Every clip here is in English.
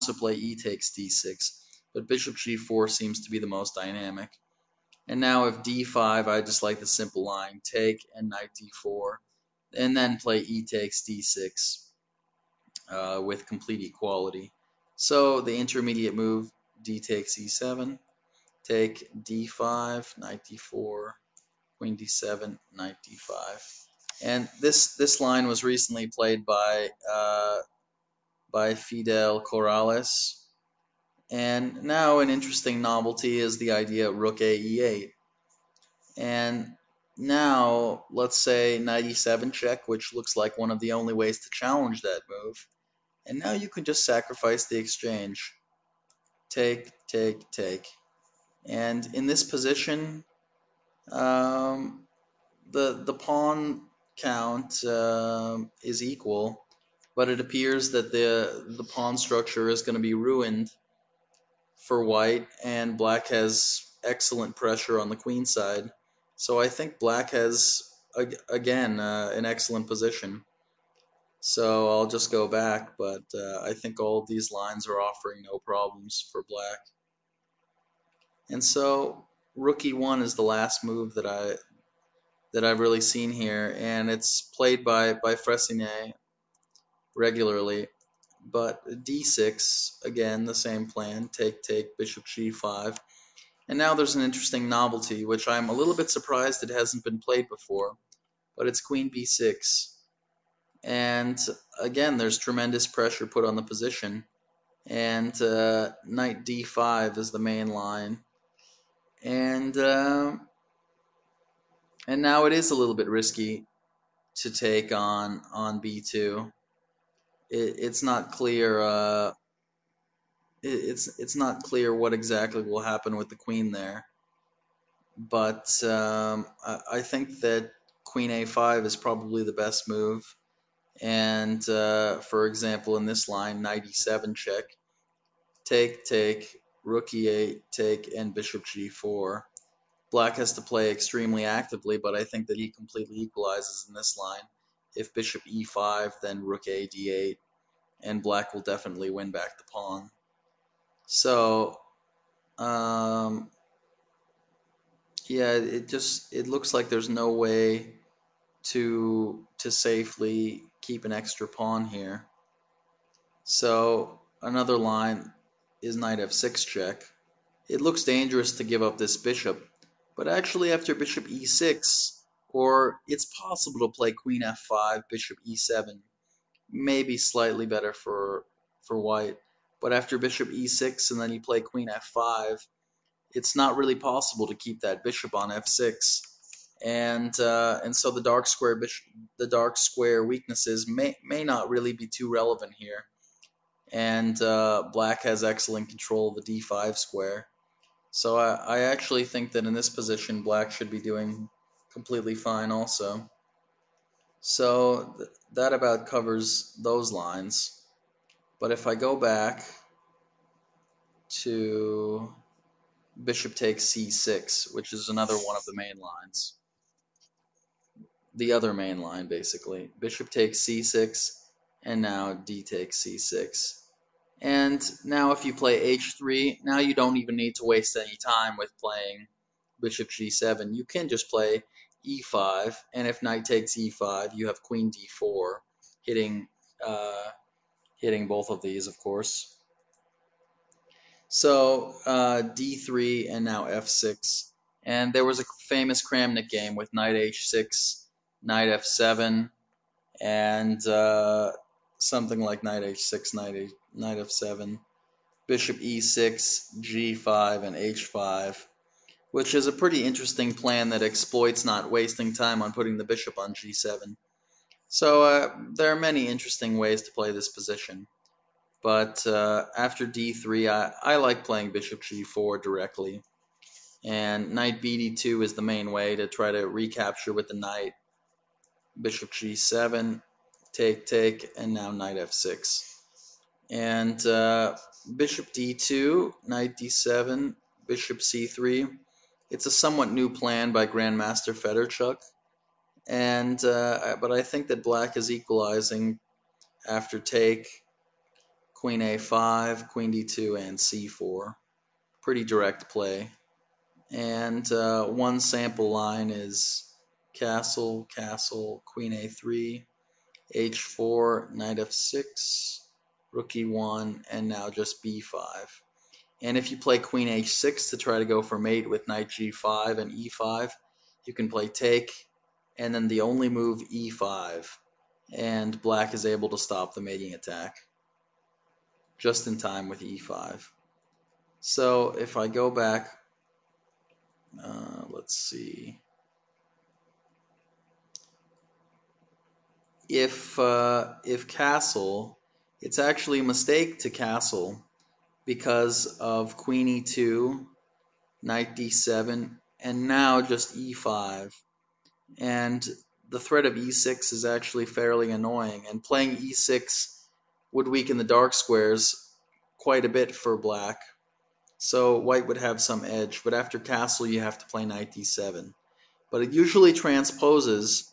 also play e takes d6, but bishop g4 seems to be the most dynamic. And now if d5, I just like the simple line, take and knight d4, and then play e takes d6 with complete equality. So the intermediate move, d takes e7, take d5, knight d4, queen d7, knight d5. And this line was recently played by Fidel Corrales. And now an interesting novelty is the idea of rook a e8. And now let's say knight e7 check, which looks like one of the only ways to challenge that move. And now you can just sacrifice the exchange. Take, take, take. And in this position, the pawn count is equal, but it appears that the pawn structure is going to be ruined for white, and black has excellent pressure on the queen side. So I think black has, again, an excellent position. So I'll just go back, but I think all of these lines are offering no problems for black. And so rook e1 is the last move that I've really seen here, and it's played by Fressinet regularly. But d6, again, the same plan, take, take, bishop g5. And now there's an interesting novelty, which I'm a little bit surprised it hasn't been played before, but it's queen b6. And again, there's tremendous pressure put on the position, and knight d5 is the main line. And now it is a little bit risky to take on b2. It's not clear. It's not clear what exactly will happen with the queen there. But I think that queen a5 is probably the best move. And for example, in this line, knight e7 check, take, take, rook e8, take, and bishop g4. Black has to play extremely actively, but I think that he completely equalizes in this line. If bishop e5, then rook a d8, and black will definitely win back the pawn. So, yeah, it looks like there's no way to safely keep an extra pawn here. So another line is knight f6 check. It looks dangerous to give up this bishop, but actually after bishop e6, or it's possible to play queen f5, bishop e7, maybe slightly better for white. But after bishop e6 and then you play queen f5, it's not really possible to keep that bishop on f6. And so the dark square weaknesses may not really be too relevant here. And black has excellent control of the d5 square. So I actually think that in this position, black should be doing completely fine also. So that about covers those lines. But if I go back to bishop takes c6, which is another one of the main lines, the other main line basically, bishop takes c6, and now d takes c6. And now if you play h3, now you don't even need to waste any time with playing bishop g7. You can just play e5, and if knight takes e5, you have queen d4, hitting both of these, of course. So d3 and now f6. And there was a famous Kramnik game with knight h6, knight f7, and something like knight h6, knight f7, bishop e6, g5, and h5, which is a pretty interesting plan that exploits not wasting time on putting the bishop on g7. So there are many interesting ways to play this position. But after d3, I like playing bishop g4 directly. And knight bd2 is the main way to try to recapture with the knight. Bishop g7, take, take, and now knight f6. And bishop d2, knight d7, bishop c3. It's a somewhat new plan by Grandmaster Fedorchuk. And but I think that black is equalizing after take, queen a5, queen d2, and c4. Pretty direct play. And one sample line is castle, castle, queen a3, h4, knight f6, rook e1, and now just b5. And if you play queen h6 to try to go for mate with knight g5 and e5, you can play take, and then the only move e5, and black is able to stop the mating attack just in time with e5. So if I go back, let's see. If castle, it's actually a mistake to castle because of queen e2, knight d7, and now just e5. And the threat of e6 is actually fairly annoying, and playing e6 would weaken the dark squares quite a bit for black. So white would have some edge, but after castle you have to play knight d7. But it usually transposes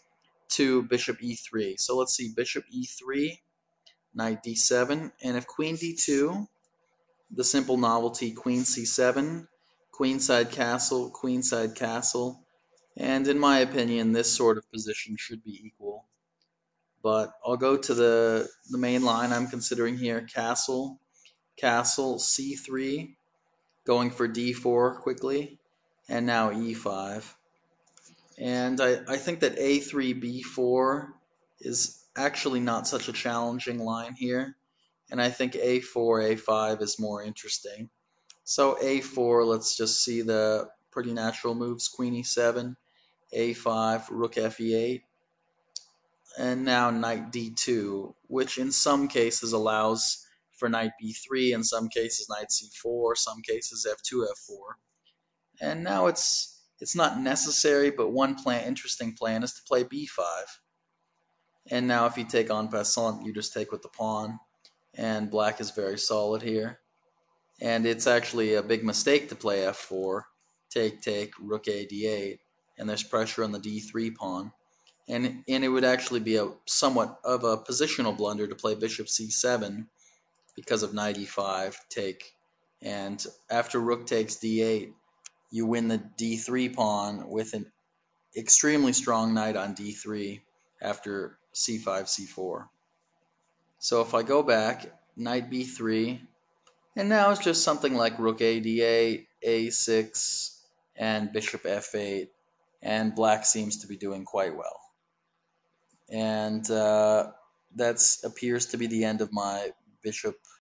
to bishop e3. So let's see, bishop e3, knight d7, and if queen d2, the simple novelty queen c7, queenside castle, and in my opinion this sort of position should be equal. But I'll go to the main line I'm considering here, castle, castle, c3, going for d4 quickly, and now e5. And I think that a3, b4 is actually not such a challenging line here, and I think a4, a5 is more interesting. So a4, let's just see the pretty natural moves, queen e7, a5, rook fe8, and now knight d2, which in some cases allows for knight b3, in some cases knight c4, some cases f2, f4. And now it's not necessary, but one interesting plan is to play b5. And now if you take en passant, you just take with the pawn, and black is very solid here. And it's actually a big mistake to play f4, take, rook a d8, and there's pressure on the d3 pawn. And it would actually be a somewhat of a positional blunder to play bishop c7 because of knight e5, take. And after rook takes d8, you win the d3 pawn with an extremely strong knight on d3 after c5, c4. So if I go back, knight b3, and now it's just something like rook a d8, a6, and bishop f8, and black seems to be doing quite well. And that appears to be the end of my bishop